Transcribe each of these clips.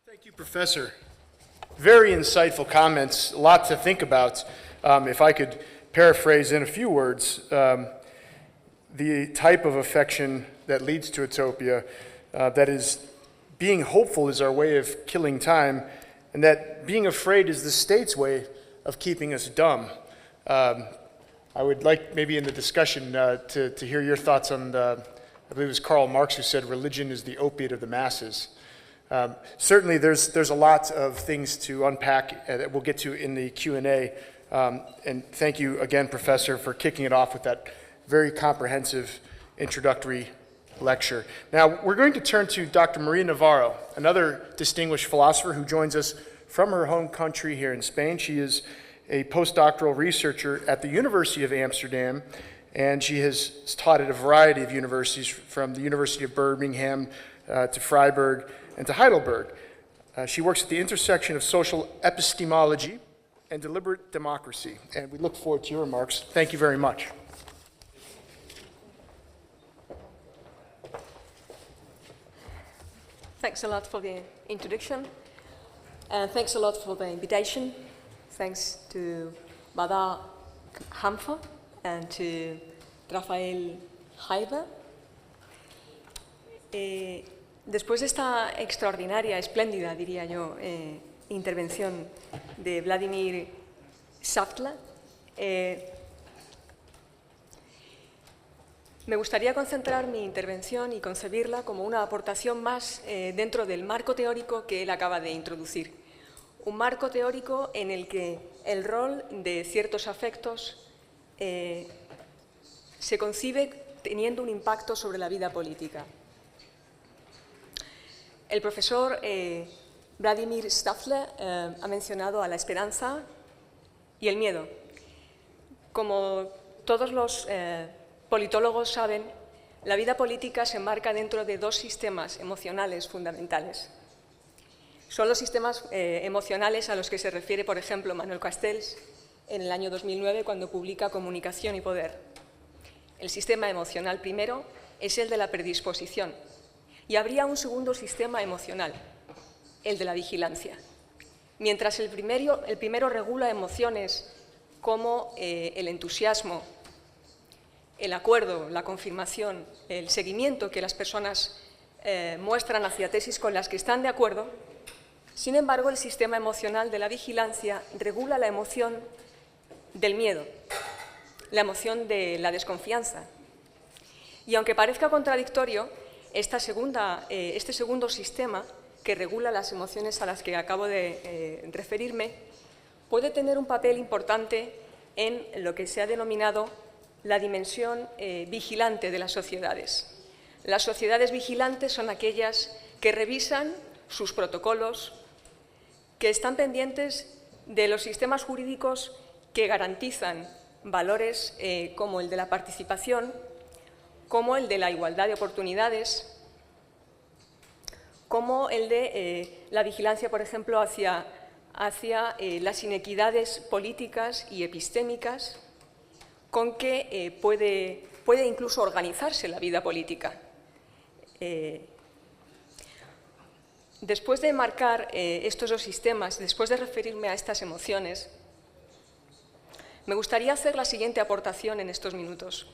Thank you, Professor. Very insightful comments, a lot to think about. If I could paraphrase in a few words, the type of affection that leads to utopia, that is, being hopeful is our way of killing time, and that being afraid is the state's way of keeping us dumb. I would like maybe in the discussion to hear your thoughts on, I believe it was Karl Marx who said religion is the opiate of the masses. Certainly there's a lot of things to unpack that we'll get to in the Q&A. And thank you again, Professor, for kicking it off with that very comprehensive introductory lecture. Now, we're going to turn to Dr. Maria Navarro, another distinguished philosopher who joins us from her home country here in Spain. She is a postdoctoral researcher at the University of Amsterdam, and she has taught at a variety of universities, from the University of Birmingham to Freiburg and to Heidelberg. She works at the intersection of social epistemology and deliberate democracy, and we look forward to your remarks. Thank you very much. Thanks a lot for the introduction, and thanks a lot for the invitation. Thanks to Bada Hamfa and to Rafael Haider. Después de esta extraordinaria, espléndida, diría yo, intervención de Vladimir Saftla, me gustaría concentrar mi intervención y concebirla como una aportación más dentro del marco teórico que él acaba de introducir. Un marco teórico en el que el rol de ciertos afectos se concibe teniendo un impacto sobre la vida política. El profesor Vladimir Saftla ha mencionado a la esperanza y el miedo. Como todos los politólogos saben, la vida política se enmarca dentro de dos sistemas emocionales fundamentales. Son los sistemas emocionales a los que se refiere, por ejemplo, Manuel Castells en el año 2009 cuando publica Comunicación y Poder. El sistema emocional primero es el de la predisposición, y habría un segundo sistema emocional, el de la vigilancia. Mientras el primero regula emociones como el entusiasmo, el acuerdo, la confirmación, el seguimiento que las personas muestran hacia tesis con las que están de acuerdo. Sin embargo, el sistema emocional de la vigilancia regula la emoción del miedo, la emoción de la desconfianza. Y aunque parezca contradictorio, este segundo sistema que regula las emociones a las que acabo de referirme puede tener un papel importante en lo que se ha denominado la dimensión vigilante de las sociedades. Las sociedades vigilantes son aquellas que revisan sus protocolos, que están pendientes de los sistemas jurídicos que garantizan valores como el de la participación, como el de la igualdad de oportunidades, como el de la vigilancia, por ejemplo, hacia las inequidades políticas y epistémicas con que puede incluso organizarse la vida política. Después de marcar estos dos sistemas, después de referirme a estas emociones, me gustaría hacer la siguiente aportación en estos minutos.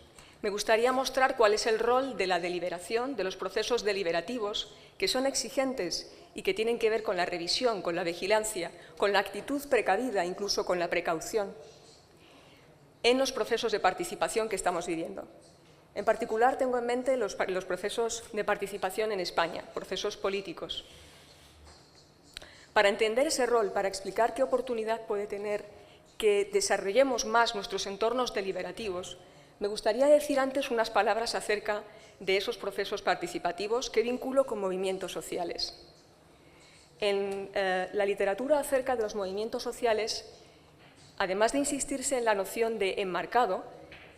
Me gustaría mostrar cuál es el rol de la deliberación, de los procesos deliberativos, que son exigentes y que tienen que ver con la revisión, con la vigilancia, con la actitud precavida, incluso con la precaución, en los procesos de participación que estamos viviendo. En particular, tengo en mente los procesos de participación en España, procesos políticos. Para entender ese rol, para explicar qué oportunidad puede tener que desarrollemos más nuestros entornos deliberativos, me gustaría decir antes unas palabras acerca de esos procesos participativos que vinculo con movimientos sociales. En la literatura acerca de los movimientos sociales, además de insistirse en la noción de enmarcado,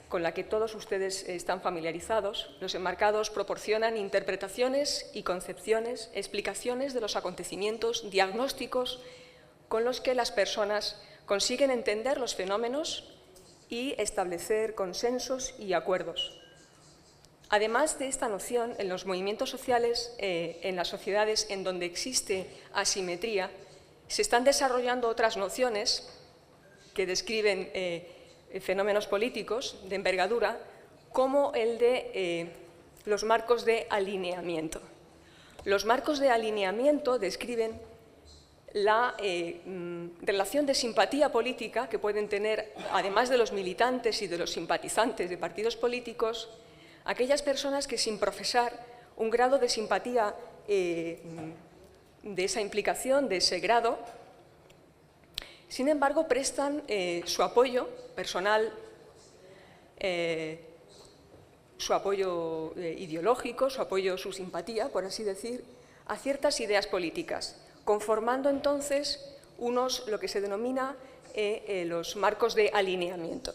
con la que todos ustedes están familiarizados, los enmarcados proporcionan interpretaciones y concepciones, explicaciones de los acontecimientos, diagnósticos con los que las personas consiguen entender los fenómenos y establecer consensos y acuerdos. Además de esta noción, en los movimientos sociales, en las sociedades en donde existe asimetría, se están desarrollando otras nociones que describen fenómenos políticos de envergadura, como el de los marcos de alineamiento. Los marcos de alineamiento describen la relación de simpatía política que pueden tener, además de los militantes y de los simpatizantes de partidos políticos, aquellas personas que, sin profesar un grado de simpatía de esa implicación, de ese grado, sin embargo, prestan su apoyo personal, su apoyo ideológico, su apoyo, su simpatía, por así decir, a ciertas ideas políticas, conformando entonces lo que se denomina los marcos de alineamiento.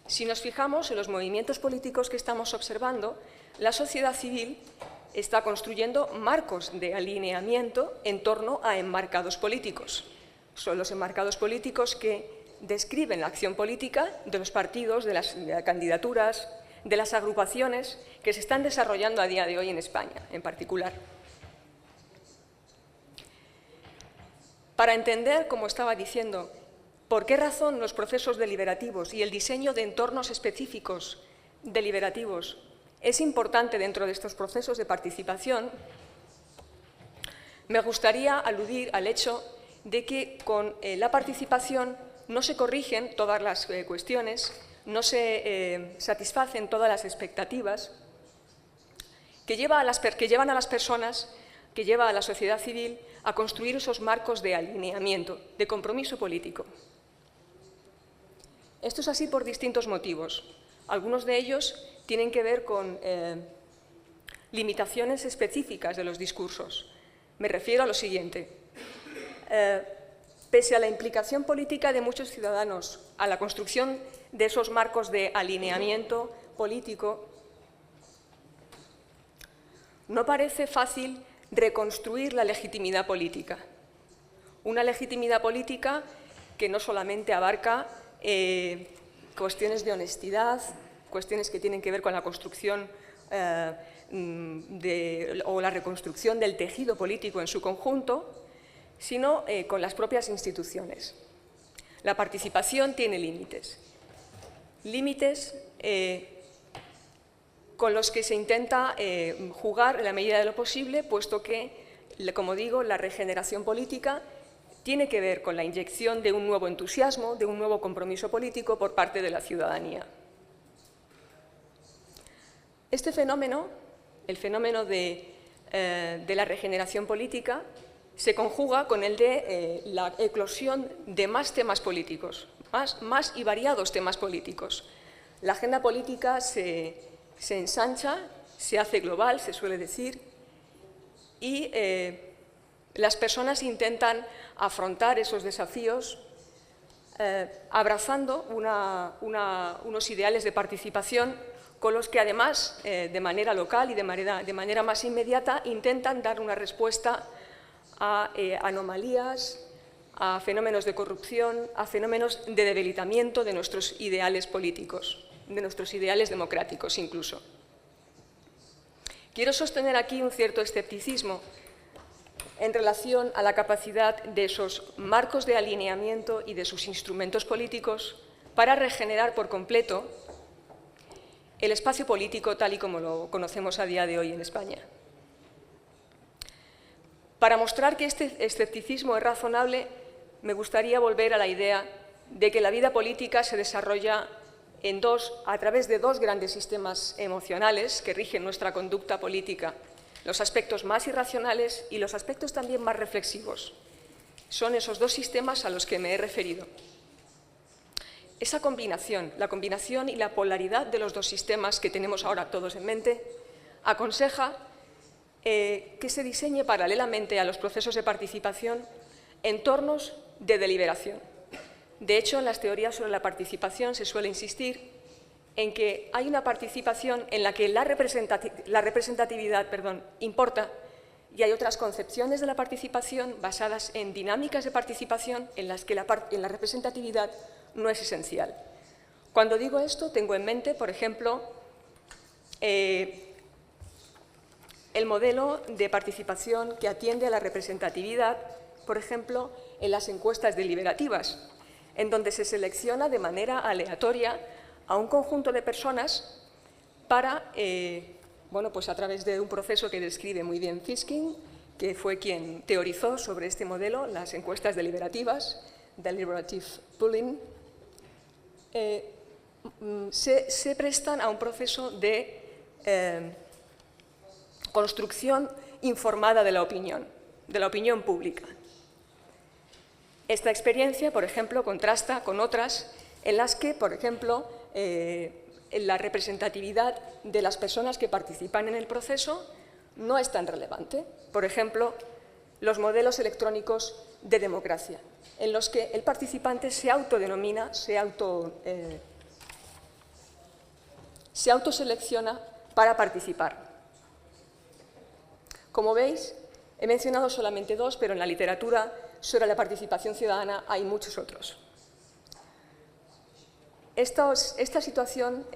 Si nos fijamos en los movimientos políticos que estamos observando, la sociedad civil está construyendo marcos de alineamiento en torno a enmarcados políticos. Son los enmarcados políticos que describen la acción política de los partidos, de las candidaturas, de las agrupaciones que se están desarrollando a día de hoy en España, en particular. Para entender, como estaba diciendo, por qué razón los procesos deliberativos y el diseño de entornos específicos deliberativos es importante dentro de estos procesos de participación, me gustaría aludir al hecho de que con la participación no se corrigen todas las cuestiones, no se satisfacen todas las expectativas que llevan a las personas, que lleva a la sociedad civil a construir esos marcos de alineamiento, de compromiso político. Esto es así por distintos motivos. Algunos de ellos tienen que ver con limitaciones específicas de los discursos. Me refiero a lo siguiente. Pese a la implicación política de muchos ciudadanos a la construcción de esos marcos de alineamiento político, no parece fácil reconstruir la legitimidad política. Una legitimidad política que no solamente abarca cuestiones de honestidad, cuestiones que tienen que ver con la construcción o la reconstrucción del tejido político en su conjunto, sino con las propias instituciones. La participación tiene límites. Límites con los que se intenta jugar en la medida de lo posible, puesto que, como digo, la regeneración política tiene que ver con la inyección de un nuevo entusiasmo, de un nuevo compromiso político por parte de la ciudadanía. Este fenómeno, el fenómeno de la regeneración política, se conjuga con el de la eclosión de más temas políticos, más y variados temas políticos. La agenda política se ensancha, se hace global, se suele decir, y las personas intentan afrontar esos desafíos abrazando unos ideales de participación con los que, además, de manera local y de manera más inmediata, intentan dar una respuesta a anomalías, a fenómenos de corrupción, a fenómenos de debilitamiento de nuestros ideales políticos, de nuestros ideales democráticos incluso. Quiero sostener aquí un cierto escepticismo en relación a la capacidad de esos marcos de alineamiento y de sus instrumentos políticos para regenerar por completo el espacio político tal y como lo conocemos a día de hoy en España. Para mostrar que este escepticismo es razonable, me gustaría volver a la idea de que la vida política se desarrolla a través de dos grandes sistemas emocionales que rigen nuestra conducta política, los aspectos más irracionales y los aspectos también más reflexivos. Son esos dos sistemas a los que me he referido. Esa combinación, la combinación y la polaridad de los dos sistemas que tenemos ahora todos en mente, aconseja que se diseñe paralelamente a los procesos de participación entornos de deliberación. De hecho, en las teorías sobre la participación se suele insistir en que hay una participación en la que la representatividad importa, y hay otras concepciones de la participación basadas en dinámicas de participación en las que la representatividad no es esencial. Cuando digo esto, tengo en mente, por ejemplo, el modelo de participación que atiende a la representatividad, por ejemplo, en las encuestas deliberativas, en donde se selecciona de manera aleatoria a un conjunto de personas para, pues a través de un proceso que describe muy bien Fisking, que fue quien teorizó sobre este modelo, las encuestas deliberativas, deliberative polling, se prestan a un proceso de construcción informada de la opinión pública. Esta experiencia, por ejemplo, contrasta con otras en las que, por ejemplo, la representatividad de las personas que participan en el proceso no es tan relevante. Por ejemplo, los modelos electrónicos de democracia, en los que el participante se autodenomina, se autoselecciona para participar. Como veis, he mencionado solamente dos, pero en la literatura sobre la participación ciudadana hay muchos otros. Esta situación,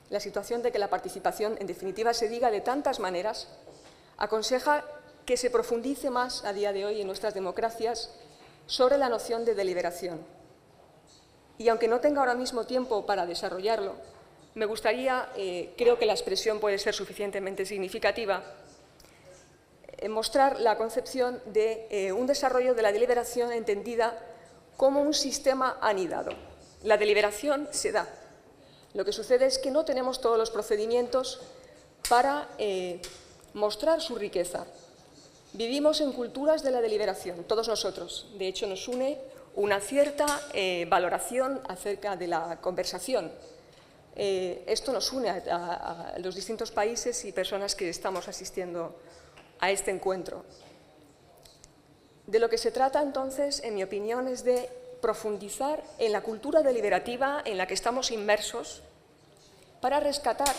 la situación de que la participación, en definitiva, se diga de tantas maneras, aconseja que se profundice más a día de hoy en nuestras democracias sobre la noción de deliberación. Y aunque no tenga ahora mismo tiempo para desarrollarlo, me gustaría, creo que la expresión puede ser suficientemente significativa, mostrar la concepción de un desarrollo de la deliberación entendida como un sistema anidado. La deliberación se da. Lo que sucede es que no tenemos todos los procedimientos para mostrar su riqueza. Vivimos en culturas de la deliberación, todos nosotros. De hecho, nos une una cierta valoración acerca de la conversación. Esto nos une a los distintos países y personas que estamos asistiendo a este encuentro. De lo que se trata, entonces, en mi opinión, es de profundizar en la cultura deliberativa en la que estamos inmersos para rescatar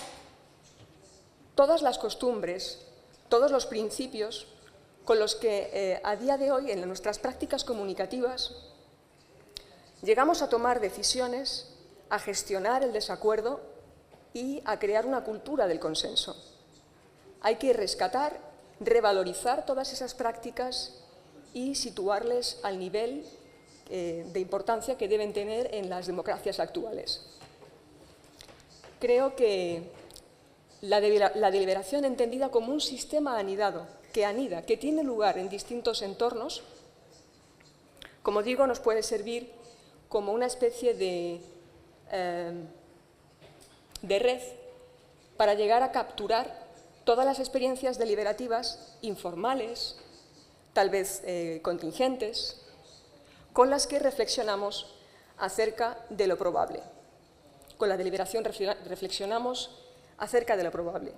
todas las costumbres, todos los principios con los que a día de hoy, en nuestras prácticas comunicativas, llegamos a tomar decisiones, a gestionar el desacuerdo y a crear una cultura del consenso. Hay que rescatar, revalorizar todas esas prácticas y situarles al nivel de importancia que deben tener en las democracias actuales. Creo que la deliberación entendida como un sistema anidado, que anida, que tiene lugar en distintos entornos, como digo, nos puede servir como una especie de red para llegar a capturar todas las experiencias deliberativas informales, tal vez contingentes, con las que reflexionamos acerca de lo probable. Con la deliberación reflexionamos acerca de lo probable.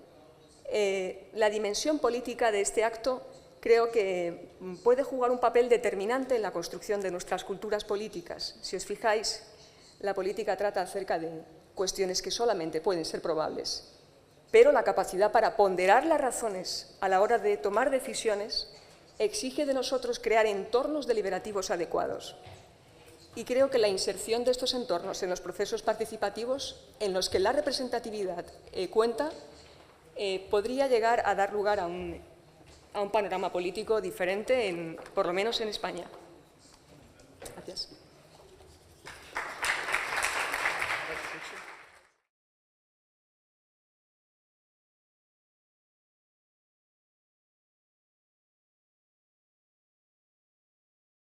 La dimensión política de este acto creo que puede jugar un papel determinante en la construcción de nuestras culturas políticas. Si os fijáis, la política trata acerca de cuestiones que solamente pueden ser probables, pero la capacidad para ponderar las razones a la hora de tomar decisiones exige de nosotros crear entornos deliberativos adecuados. Y creo que la inserción de estos entornos en los procesos participativos, en los que la representatividad cuenta, podría llegar a dar lugar a un panorama político diferente, por lo menos en España. Gracias.